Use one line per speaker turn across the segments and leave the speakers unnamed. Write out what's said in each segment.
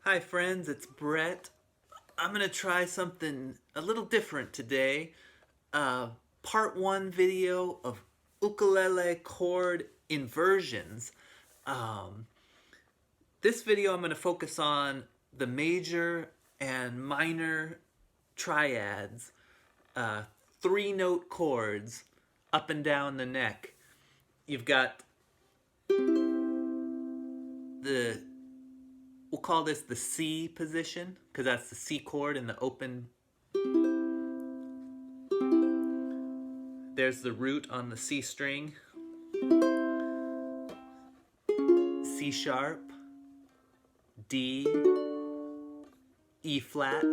Hi friends, it's Brett. I'm gonna try something a little different today. Part 1 video of ukulele chord inversions. Um, this video I'm gonna focus on the major and minor triads, 3-note chords up and down the neck. You've got we'll call this the C position, because that's the C chord in the open. There's the root on the C string, C sharp, D, E flat,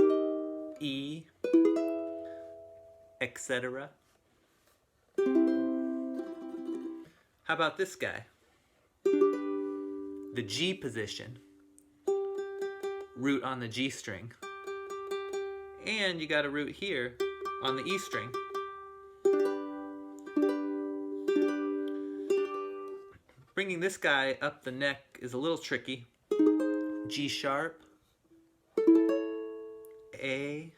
E, etc. How about this guy? The G position, root on the G string, and you got a root here on the E string. Bringing this guy up the neck is a little tricky. G sharp, A,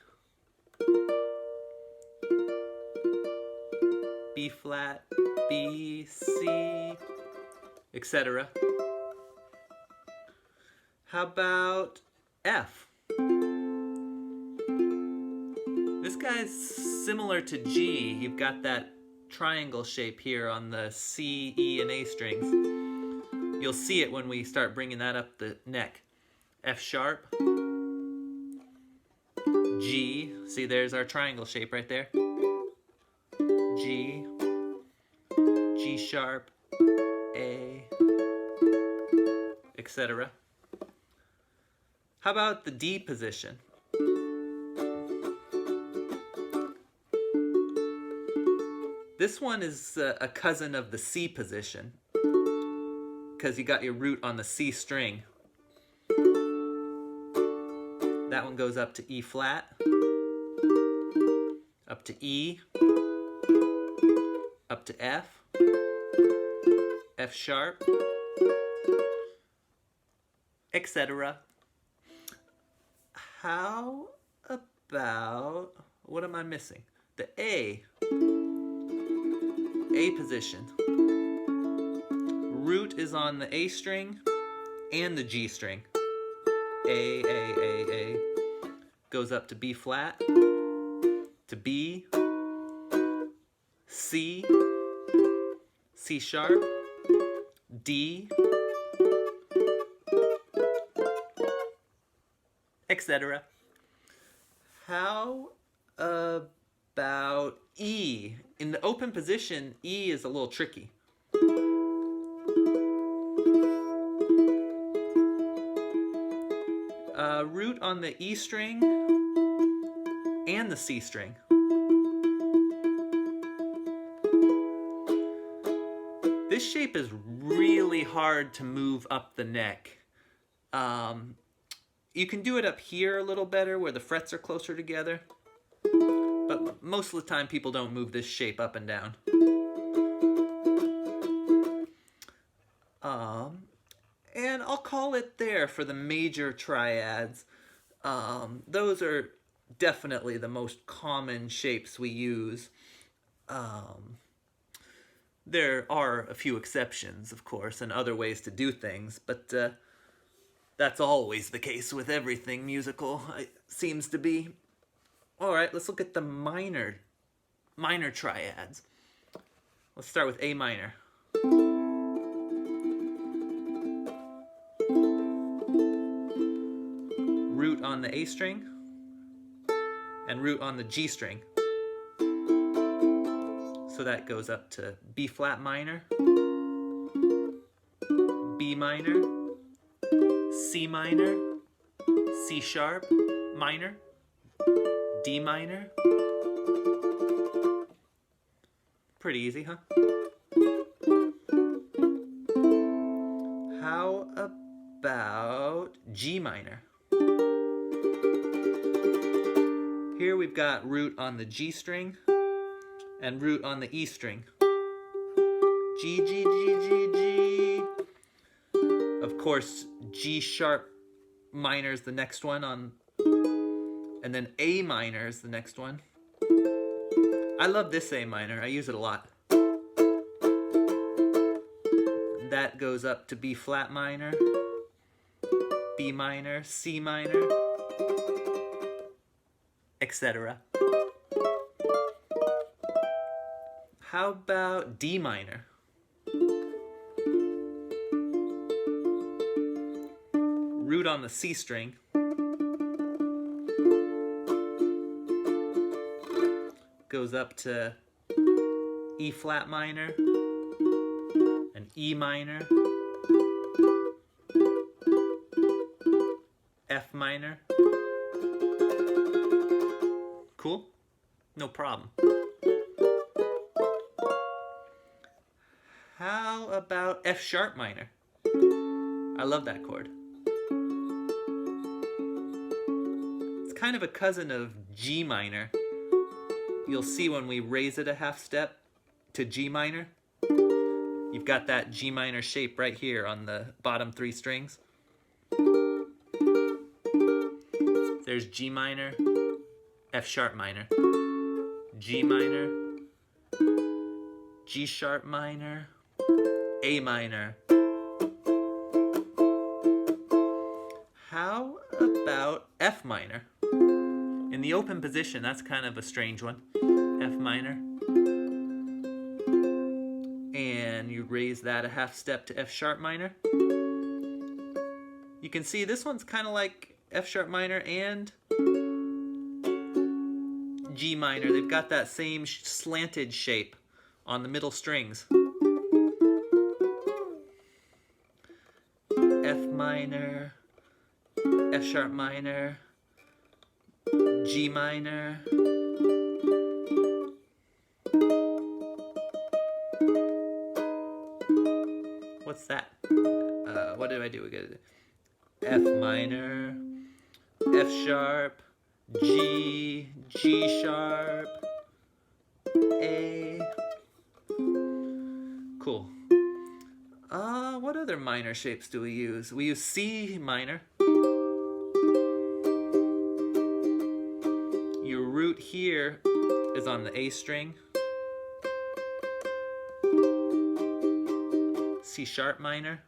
B flat, B, C, etc. How about F? This guy's similar to G. You've got that triangle shape here on the C, E, and A strings. You'll see it when we start bringing that up the neck. F sharp, G, see there's our triangle shape right there. G, G sharp, A, etc. How about the D position? This one is a cousin of the C position, because you got your root on the C string. That one goes up to E flat, up to E, up to F, F sharp, etc. How about, what am I missing? The A position. Root is on the A string and the G string. A. Goes up to B flat, to B, C, C sharp, D, etc. How about E? In the open position, E is a little tricky. Root on the E string and the C string. This shape is really hard to move up the neck. You can do it up here a little better where the frets are closer together, but most of the time people don't move this shape up and down. And I'll call it there for the major triads. Those are definitely the most common shapes we use. There are a few exceptions, of course, and other ways to do things, but that's always the case with everything musical, it seems to be. Alright, let's look at the minor triads. Let's start with A minor. Root on the A string and root on the G string. So that goes up to B flat minor, B minor, C minor, C sharp minor, D minor. Pretty easy, huh? How about G minor? Here we've got root on the G string and root on the E string. G, G, G, G, G. Of course, G sharp minor is the next one on, and then A minor is the next one. I love this A minor. I use it a lot. That goes up to B flat minor, B minor, C minor, etc. How about D minor? Root on the C string. Goes up to E flat minor and E minor, F minor. Cool? No problem. How about F sharp minor? I love that chord. It's kind of a cousin of G minor. You'll see when we raise it a half step to G minor, you've got that G minor shape right here on the bottom three strings. There's G minor, F sharp minor, G minor, G sharp minor, A minor. How about F minor? In the open position, that's kind of a strange one. F minor. And you raise that a half step to F sharp minor. You can see this one's kind of like F sharp minor and G minor. They've got that same slanted shape on the middle strings. F minor, F sharp minor, G minor, what's that? What did I do? We got F minor, F sharp, G, G sharp, A. Cool. What other minor shapes do we use? We use C minor. Your root here is on the A string. C sharp minor.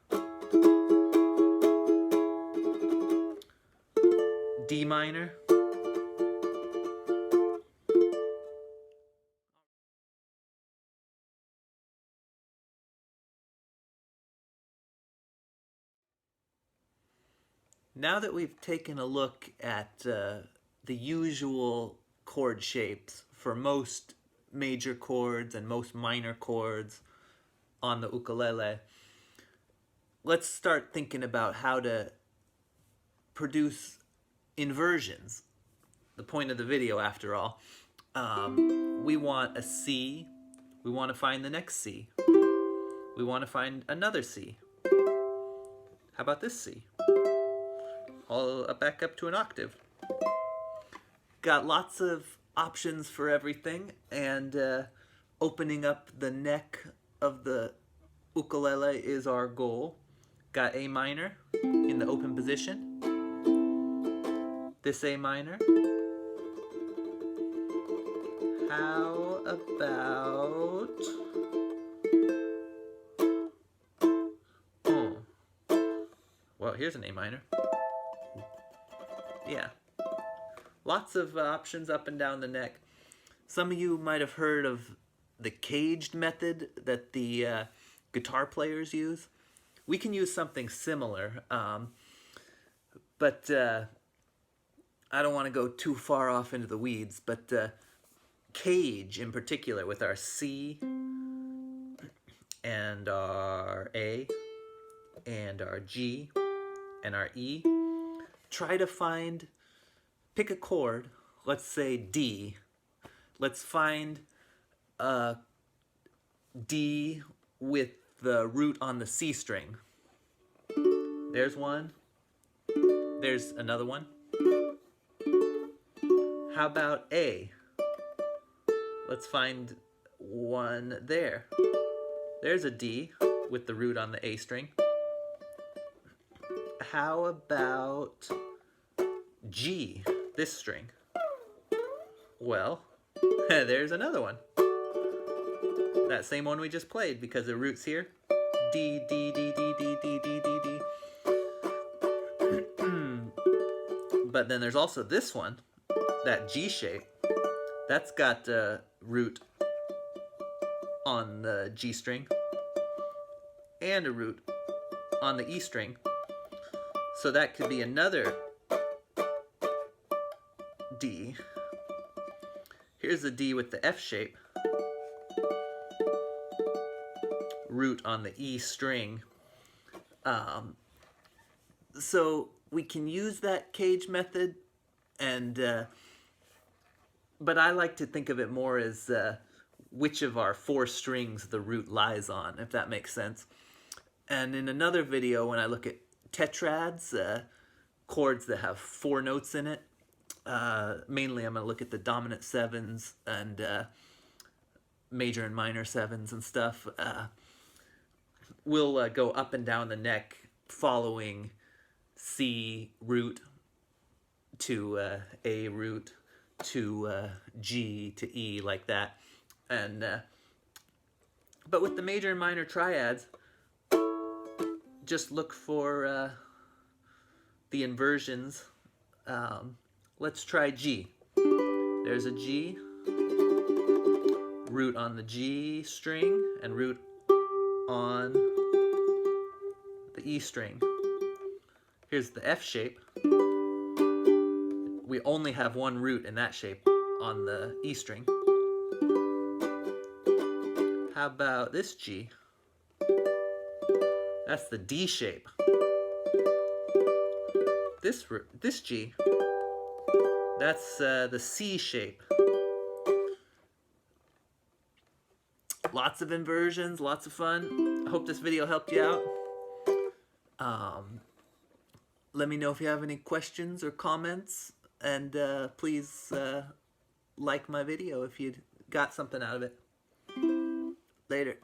D minor. Now that we've taken a look at the usual chord shapes for most major chords and most minor chords on the ukulele, let's start thinking about how to produce inversions. The point of the video, after all. We want a C. We want to find the next C. We want to find another C. How about this C? All back up to an octave. Got lots of options for everything, and opening up the neck of the ukulele is our goal. Got A minor in the open position. This A minor. How about... Well, here's an A minor. Yeah. Lots of options up and down the neck. Some of you might have heard of the caged method that the guitar players use. We can use something similar, but I don't want to go too far off into the weeds, but cage in particular with our C and our A and our G and our E. Try to pick a chord, let's say D. Let's find a D with the root on the C string. There's one. There's another one. How about A? Let's find one there. There's a D with the root on the A string. How about G, this string? Well, there's another one. That same one we just played because the root's here. D, D, D, D, D, D, D, D, D. But then there's also this one, that G shape. That's got a root on the G string and a root on the E string. So that could be another D. Here's the D with the F shape. Root on the E string. So we can use that cage method, and but I like to think of it more as which of our 4 strings the root lies on, if that makes sense. And in another video, when I look at tetrads, chords that have 4 notes in it, mainly I'm going to look at the dominant 7s and major and minor 7s and stuff. We'll go up and down the neck following C root to A root to G to E, like that. And but with the major and minor triads, just look for the inversions. Let's try G. There's a G, root on the G string and root on the E string. Here's the F shape. We only have one root in that shape on the E string. How about this G? That's the D shape. This G, that's the C shape. Lots of inversions, lots of fun. I hope this video helped you out. Let me know if you have any questions or comments, and please like my video if you got something out of it. Later.